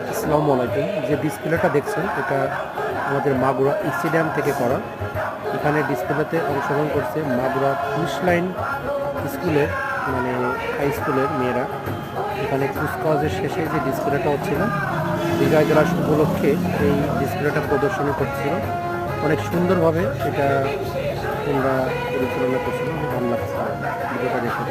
আসসালামু আলাইকুম। যে ডিসপ্লেটা দেখছেন এটা আমাদের মাগুরা স্টেডিয়াম থেকে করা। এখানে ডিসপ্লেতে অংশগ্রহণ করছে মাগুরা পুলিশ লাইন স্কুলের মানে হাই স্কুলের মেয়েরা। এখানে কুচকাওয়াজের শেষে যে ডিসপ্লেটা হচ্ছিল বিজয় দিবস উপলক্ষে এই ডিসপ্লেটা প্রদর্শনী করছিল। অনেক সুন্দরভাবে এটা তোমরা পরিচালনা করছিল, ভালো লাগছে ভিডিওটা দেখে।